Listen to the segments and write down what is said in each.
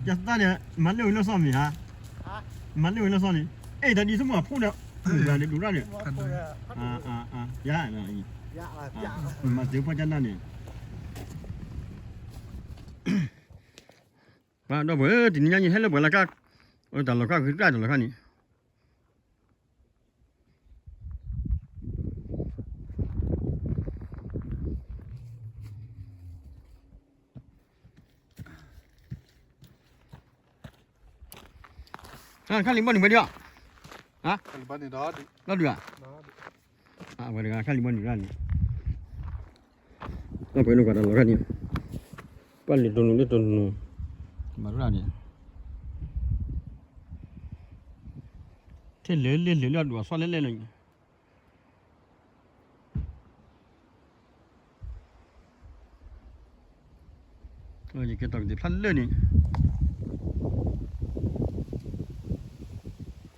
จะตั้งเนี่ยมันเร็วแล้วซ่อมนี่ฮะมันเร็วแล้วซ่อมนี่เอ้ยแต่ดีสมมติพูดแล้วดูได้เนี่ยยาเนาะอีมาเดี๋ยวพอจะนั่นเนี่ยว่าเราบอกทีนี้ยังให้เราบอกแล้วก็แต่เราก็คือได้แต่เราก็นี่ข้าลิมบอนอยู่ไหมเดียวฮะข้าลิมบอนอยู่ดอดเราดูวันนี้ข้าลิมบอนอยู่ด้านนี้เราไปนู่นกันเราก็นี่ปั้นลิตรนู่นลิตรนู่นมาดูด้านนี้เท่เล่นดูซ้อนเล่นเลยนี่ก็ต้องดิพันเลยนี่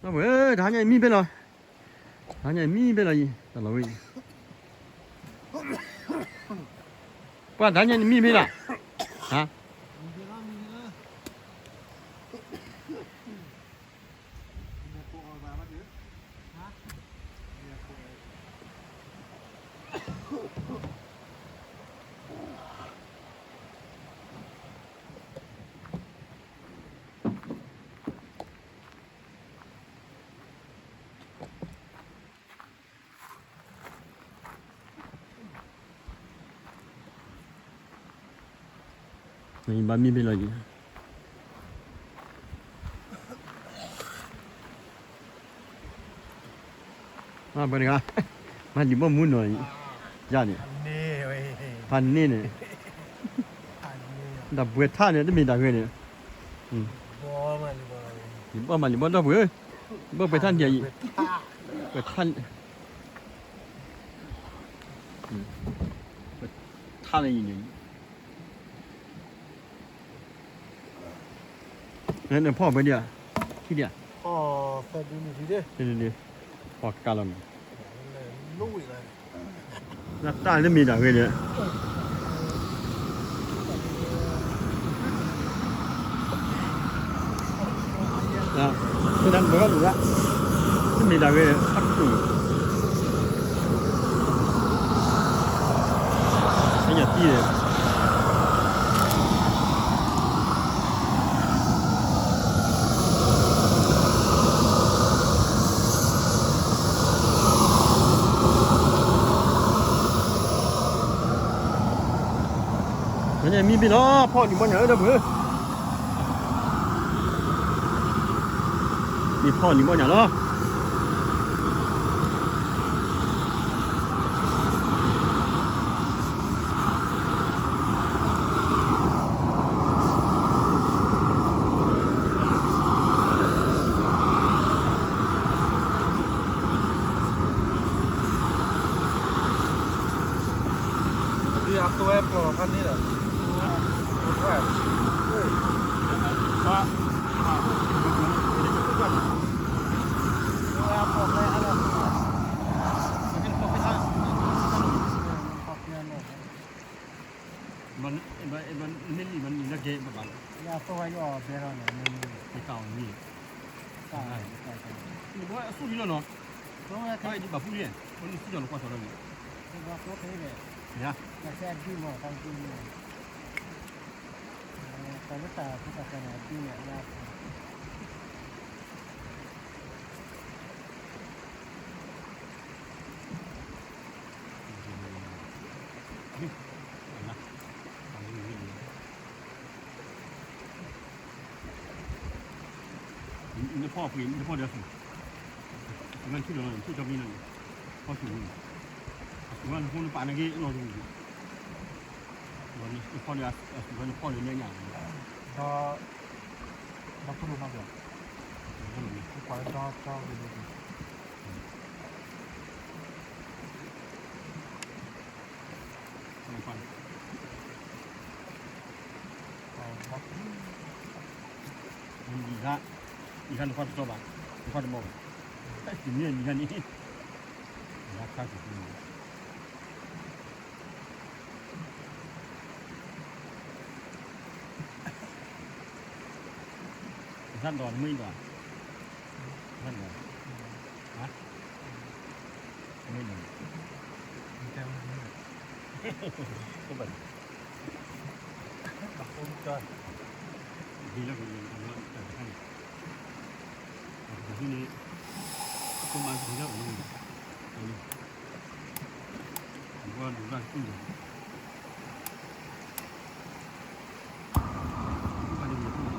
เราบอกทางไหนมีเป็นไรทางไหนมีเป็นไรแต่เราไม่ป้าทางไหนมีเป็นไรฮะนี่บ้านมีเป็นไรจีมาไปเลยครับมาดิบ่มุ่นหน่อยจ้าเนี่ยพันนี่เนี่ยดับเวทท่าเนี่ยจะมีดับเวทเนี่ยบ่มันบ่ดับเวทบ่ไปท่านเดียวไปท่านท่านอะไรอย่างเงี้ยนั่นพ่อไปเดียวที่เดียวอ๋อแฟนดูนี่ทีเดียวนี่พอการแล้วลุยเลยนักตาจะมีดับเวทเนี่ยนะที่นั่นมันก็รู้ละจะมีดับเวทพักอยู่ไม่อยากตีเลยนี่มีพี่น้องพ่ออยู่บ้านไหนเด้อเพื่อมีพ่ออยู่บ้านไหนเนาะที่อัพตัวแอปพันนี้เหรอมันนี่มันนักเก็ตแบบนั้นยาตัวอยู่เบลล์เนี่ยมันไปเก่านี่ใช่นี่ว่าสู้ที่แล้วเนาะตัวใช่ที่แบบผู้เรียนคนที่จะลงความสามารถเนี่ยว่าตัวนี้เลยเนี่ยแต่แค่ที่หมอทางที่เนี่ยตอนนี้แต่ที่ศาสนาที่เนี่ยยากนี่พ่อผู้หญิงนี่พ่อเดียวสิงั้นที่เราที่จะมีนั่นพ่อสูงงั้นคนป่านนี้เราดูวันนี้พ่อเดียววันนี้พ่อเดียวเนี่ยอย่างก็มาพูดมาแบบกว่าชอบดูดูไม่ฟังอีกขั้นความชอบอ่ะความจะมองสิ่งนี้อีกขั้นนี้รักข้าสุดนี่ สั้นดอนไม่ดอนสั้นดอนฮะไม่ดอน มีแก้วนี่ ก็แบบ บักโอนจอย ดีแล้วก็ยังทำแล้วแต่ข้างแต่ที่นี้ประมาณถึงแล้วนี่ผมก็ดูได้ขึ้นอยู่ก็ดีขึ้น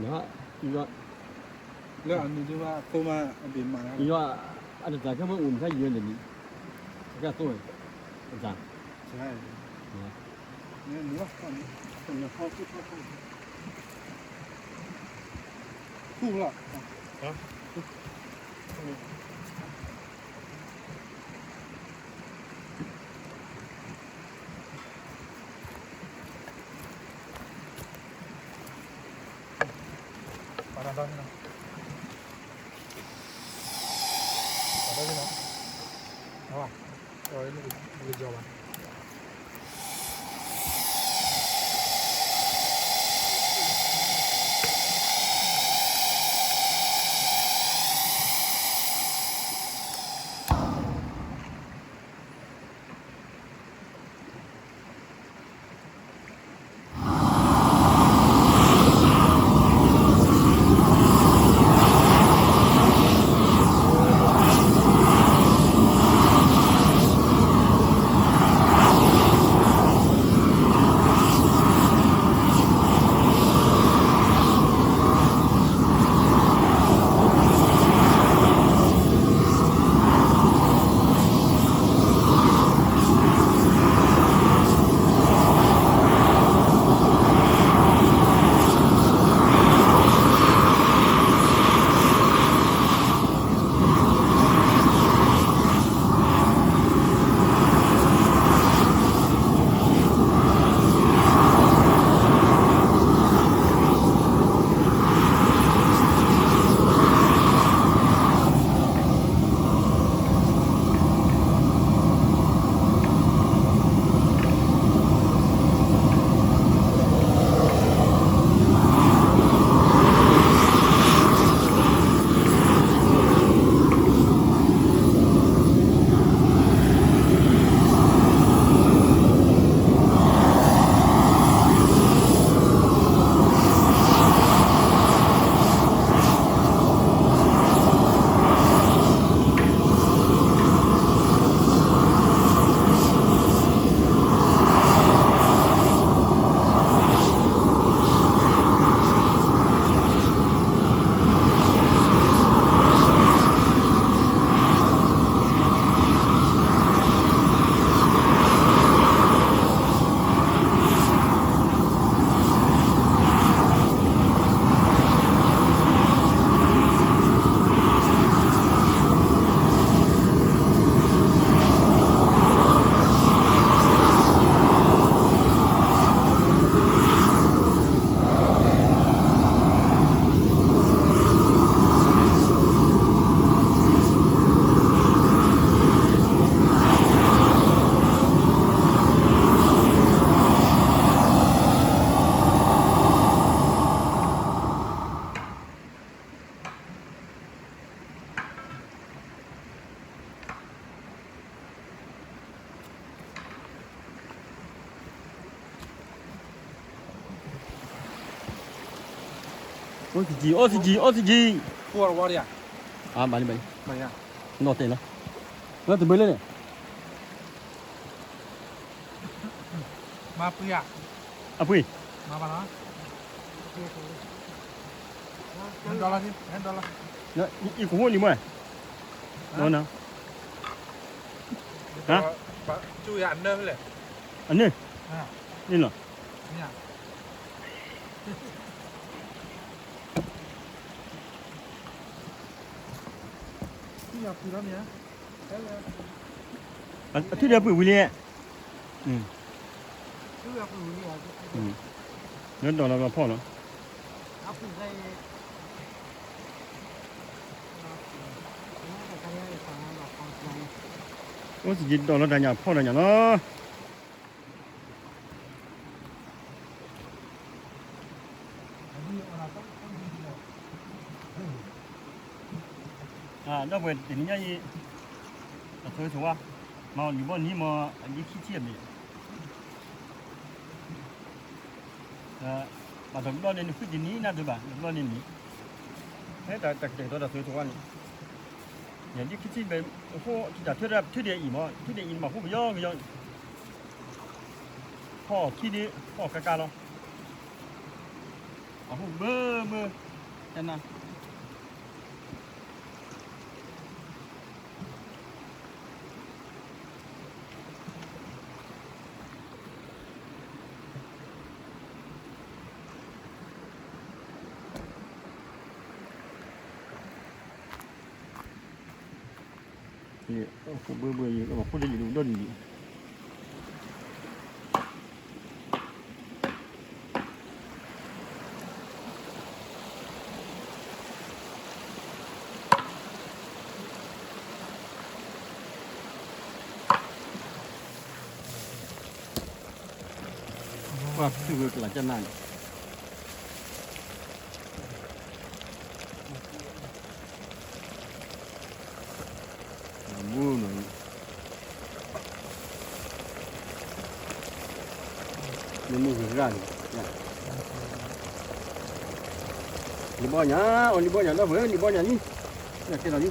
Đó, 이거 네, 안 되지만 또마 민망해. 이거 아주 잘 그러면 운사 이연되니. 그러니까 또 자. 잘. 네, 누가 하니? 그냥 하고 싶어. 후라. 어? 바다나. 바다나. 나와. 이거 줘봐. oxygen ปวดวอร์ดิอ่ะ à bạn đi bạn ไม่อ่ะ nó tiền nó từ bên lên này มาเปียก à pui มาปะเนาะ$1ที่$1 nó y cũng hôn đi mày nó nào ฮะ จูอย่าอันเดิมเลย anh đi อ่า đi rồi เนี่ยที่อยากคุยแล้วเนี่ย thứ đẹp bự liền nó đó là phò nó có gì đó nó đại nhà phò đại nhà nó à nó về tỉnh nhà gì thôi chú à mà你问你嘛你去见没mà đồng đó nên cứ gì ní na được bà đồng đó nên ní thế tại tại đó là thôi chú anh nhà đi cái gì về phố chỉ là thuê địa gì mà không phải do cái do họ khi đi họ cái lo họ không bơ thế nào không bơ gì mà không đi đủ đơn gì và sự việc là chân này mua này nhưng mua gì ra nhỉ đi bao nhá đó với đi bao nhá đi là cái nào đi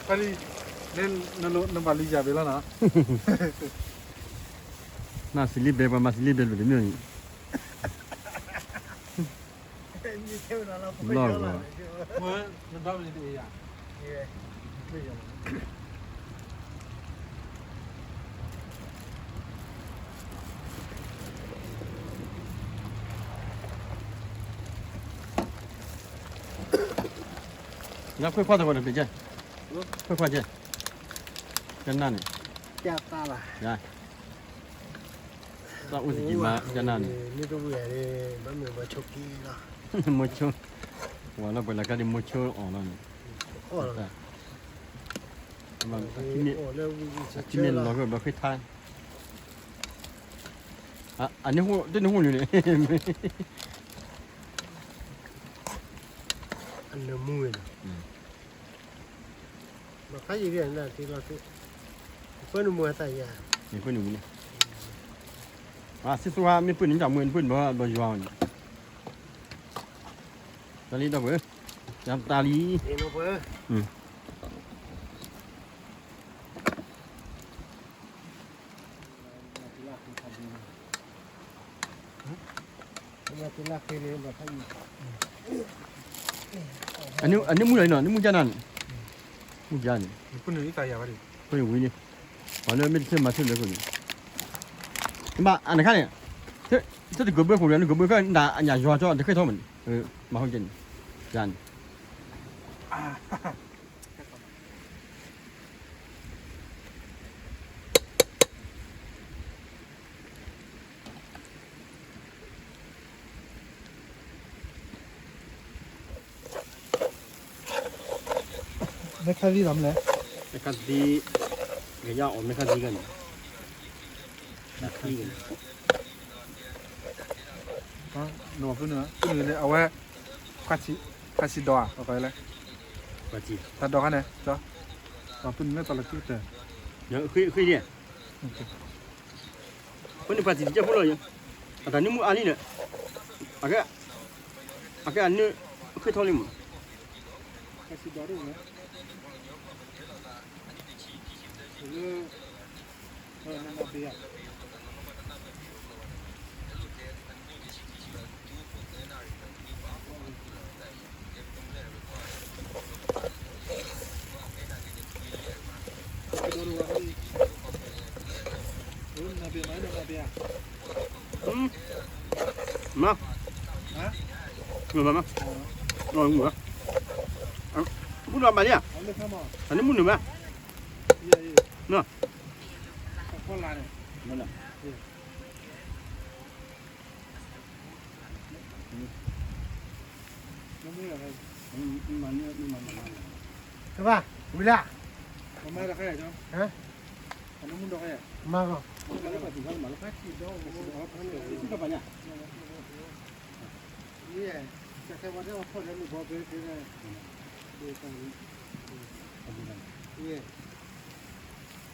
빨리 내 말리 잡으려나? 나 슬립 마 슬립 벨 되면 너 뭐 너도 이제 야. 나快快的过来别见快见真那呢 Chào ta là 야 나 우지 기마 전나니 Nếu tôi về thì bấm mình vào chụp kia đó mucho wala bala ka di mucho ono ni Ồ là mà kimi Ồ là kimi lo ko ba khit thai anh hu tin hu ni Ăn được mùi rồi Mà cái gì vậy là thì là cái Quên được mùi tại nhà ni pun ni si suwa mi pun ni ja muen pun ba yuang ni tali da bơ jam tali Thì nó bơ Mà tôi lạc cái này mà thấy anh mu lai no ni mu janan mu jan 이분은 이따 야 말이. pun wi ni wala mi se ma se le ko ni mà anh看呢这个胳膊后面的胳膊看拿人家抓抓，你可以他们，马上进，这样。没开地咱们来。没看地，人家我没看地个呢，那看个。 nó cứ nữa ở đây phát xí đỏ ở đây này Bà chị ta đỏ cái này cho ต่อเป็นไม่ตลอดที่แต่ เดี๋ยวคุยเนี่ยคนนี้ภาษีจะพูดอะไรยังแต่นี่มูอันนี้เนี่ยอาแกอันนี้คุยทอลิม ก็สิดอรู้ไหมนั่นมาเบีย มามาลอยหัวพูดอะไรเนี่ยอันนี้มุนหรือเปล่าเนาะนั่นแหละ ใช่ป่ะวิลา มาแล้วใครจ๊ะ ฮะ อันนั้นมุนดอกใคร มาก็ นี่จะแค่ว่าได้ว่าคนนั้นมีบอกเป็นที่ไหนดูตรงนี้นี่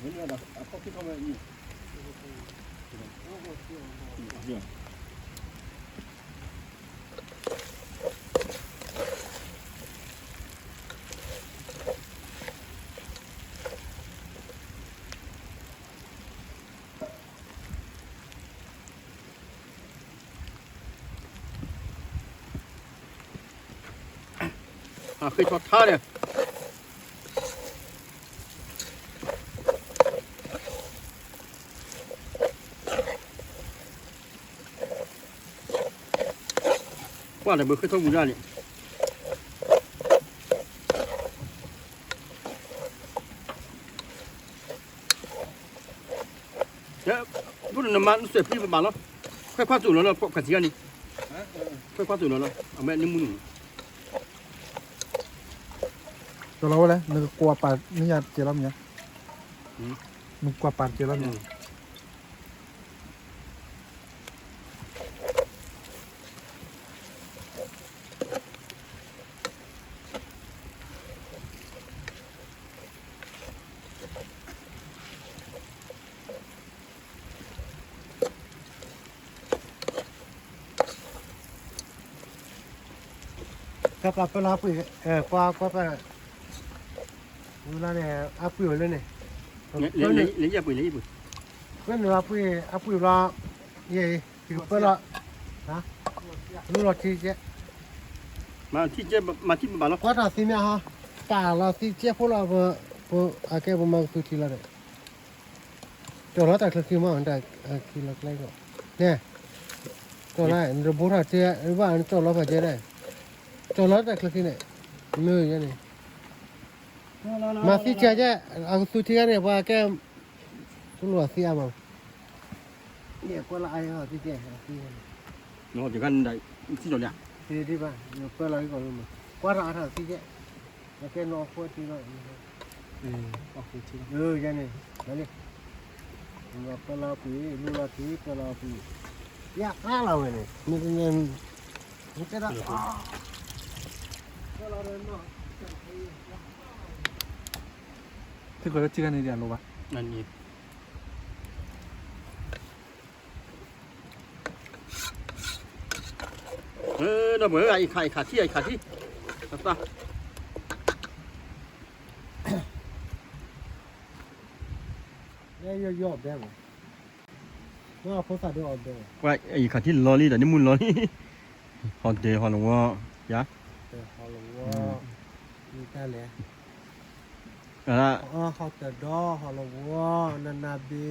นี่เราเอาที่เข้ามานี่เดี๋ยวเคยทอดท่าเนี่ยว่าแต่เบอร์เคยทอดหมูย่างเนี่ยเนี่ยพูดน้ำมันเสียพี่ประมาณแล้วค่อยคว้าจุดแล้วเราพอขัดเสียนี่ค่อยคว้าจุดแล้วเราเอาแม่นิ่มมือ ตัวเราเลยนึกกลัวปาดนี่ยาเจริญเนี่ยนึกกลัวปาดเจริญเนี่ย ก็ปรับไปรับไปกว่าไปเวลาเนี่ยอัพอยู่เลยเนี่ย lấy ra bưởi lấy bưởi เพื่อนรับไปอัพอยู่รอเย่คือเพื่อนละฮะรู้รอที่เจ้ mà thịt chơi mà thịt bảo nó กว่าตัดสินเนี่ยฮะป่าเราที่เจ้พวกเราพออาแกประมาณคือทีละเลยจอดรถแต่คือมาแต่คือละไรก็เนี่ยจอดได้เราพูดหาเจ้หรือว่าจอดรถไปเจ้ได้จอดรถแต่คือเนี่ยเนื้ออย่างนี้ มาที่เจ้าจะเอาสุที่กันเนี่ยว่าแกตุลวเสียมั้งเนี่ยคนละไอ้เหรอที่เจ้าที่ nó chỉ cần đấy thịt rồi nhỉ ที่ดีป่ะเนี่ยคนละไอ้ก่อนมั้งกว่าเราที่เจ้าแล้วแกนอกคนที่เราอย่างนี้นั่นนี่เราคนละปีลูกละปีคนละปียากน่าเราเนี่ยนี่เป็นยังนี่ก็ได้คนละเรื่องเนาะ ที่เขาจะเจอกันในเดือนรู้ปะ này nhỉ nó bởi ai khả thi thật ta เนี่ยยอดได้ไหมว่าภาษาเดียวได้ quay ai khả thi lò đi là đi muốn lò đi hòn tề hòn lồng ngò giá แต่เขาลงว่ามีแต่เลย là เขาแต่ดอเขาลงว่านันนาบี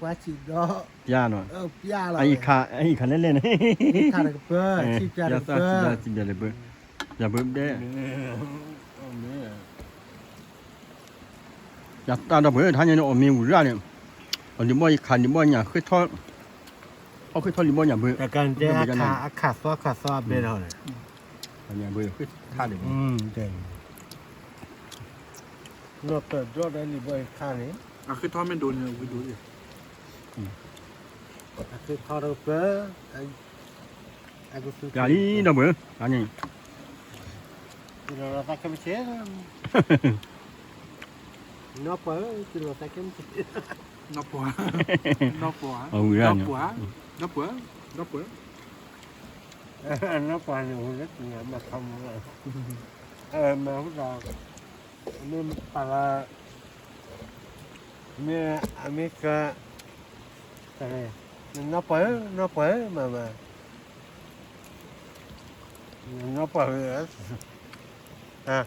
ว่าชีดอ giá nó พี่อะไร ai khả lên lên đấy ทานกับเพื่อชีจา giá กับ ta เพื่อ chỉ là bự giá bự đấy giá ta đã bự thay nhau ở miền ra này ở những mọi khả những mọi nhà khơi thoaเอาขึ้นทอดลิมอนอย่างเบื่อ แต่การเจ้าขาซ้อเบลเลย อย่างเบื่อขึ้นท่าเลย เจ๋งเราเปิดยอดได้ลิบอยข้านี้ อ่ะคือทอดไม่โดนเนี่ยไปดูดิ คือเขาเราเปิดไอ้กุศล gà đi đâu bữa gà nhỉ เราตักกันไปเชื่อ nó phải từ đầu tay kiếm nó bùa nó bùa Ừ, ra nó nhỉ. bùa nó bùa nó bùa nó phải nhiều rất nhiều mà không mà không sao nên para mẹ America cái nó phải mà nó phải à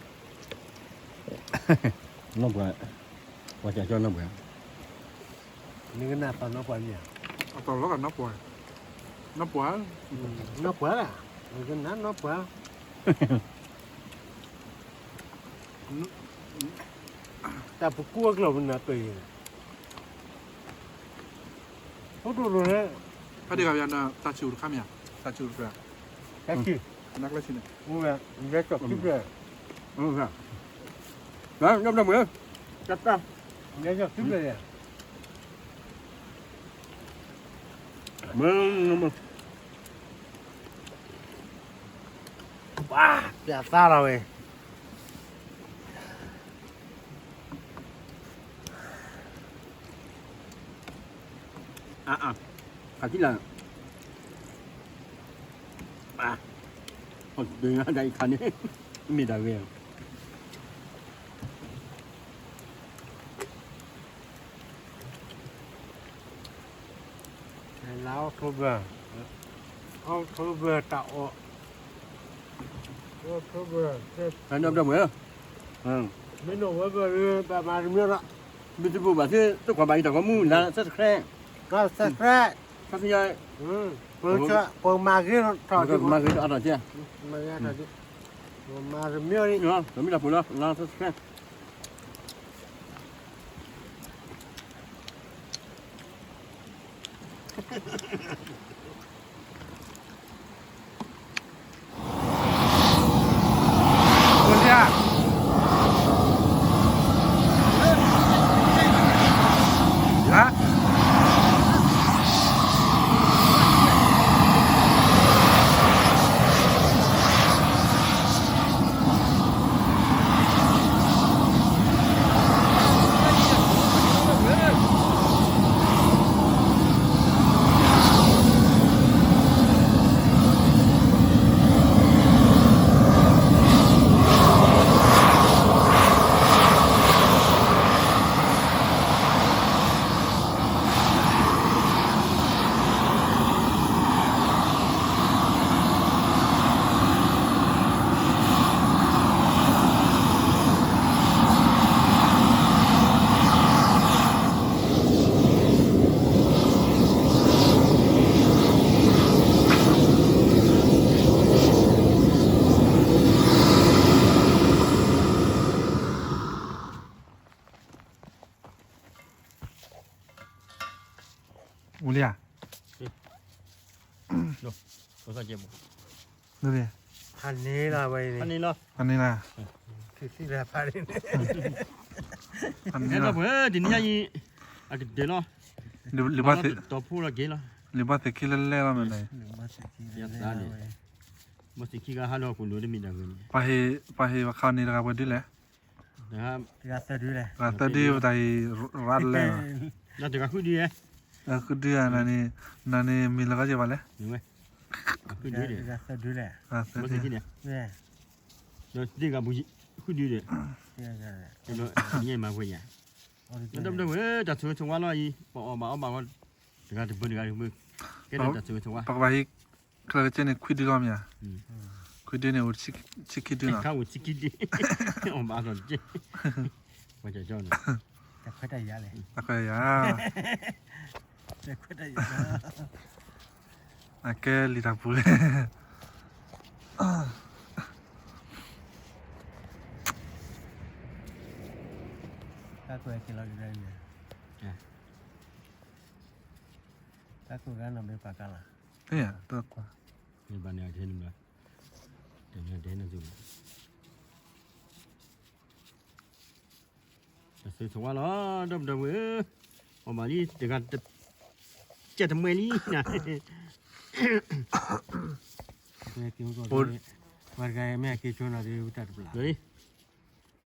Nó bữa. Qua trả cho nó bữa. những cái nào nó phải nhỉ tao nó là nó bùa nó phải à những cái nó phải ta phụ cua cái lồng nó tùy không đủ rồi đấy phải đi gặp nhà ta chịu được không nhỉ ta chịu được cái gì nắc lên xin này mua cái chọc tiếp rồi Ừ, ra. Đó, nó bữa. Cắt ra. cái chọc tiếp rồi Mừng. wow dạ sao rồi Chỉ là đừng ở đây khăn ấy. Mình đã về. lão October tạo October Nó bữa. Ừ. mấy nổ với bà miêu đó Bây giờ bà thế tôi quả bài tao có mua là rất khe. nó sẽ ra Sao bây giờ bữa mà cái trò gì mà cái đó là chưa? mà cái trò gì mà miêu đi Đúng không? Rồi mình là phụ nó là rất khe. ủa đi à hả ủa đi à Có sao chưa? đâu đi anh này là vậy Anh đi lo. anh này là thì là phải đi anh Thế này là là bữa thì nhà gì? À cái đấy lo. li ba te Top pula cái lo. li ba te kila le la me này Mà thì khi cái halo của nó mình đang người. pa he wa khani la ba đi le Đó. ra tới đi này ra ta đi dai rad le Nó thì cái khu đi ấy. aku dia nani mi la je vale Đúng rồi. Khu đi đấy. ra tới đi này ra ta Mà thì đi cái này. nè Nó đi cái bụi khu đi đấy. Nó như mà quên nhỉ. Nó đâm đâm ấy đặt xuống qua lo gì. Bỏ con. Cái thì bữa cái bữa. Cái này đặt xuống qua. pak ba hi kla je ne kwidi lo mia kwidi ne u chiki du na Cái của chiki đi. Ông bà rồi chứ. Quay trở cho nó.จะค่อยได้ยาเลย aka ya จะค่อยได้ยา ake li ta pule ถ้าคุยกินเราอยู่ได้เนี่ยถ้าคุยกันเราไม่ปากกันล่ะ ya to kwa Ni ban này thế nữa. Đến nó dùng. Sự sống qua nó đâm đâm ấy. Ông bà đi để gần chết thằng mày đi nè. คุยกินก่อนวันไงแม่กินชวนอะไรอุตส่าห์ Đấy.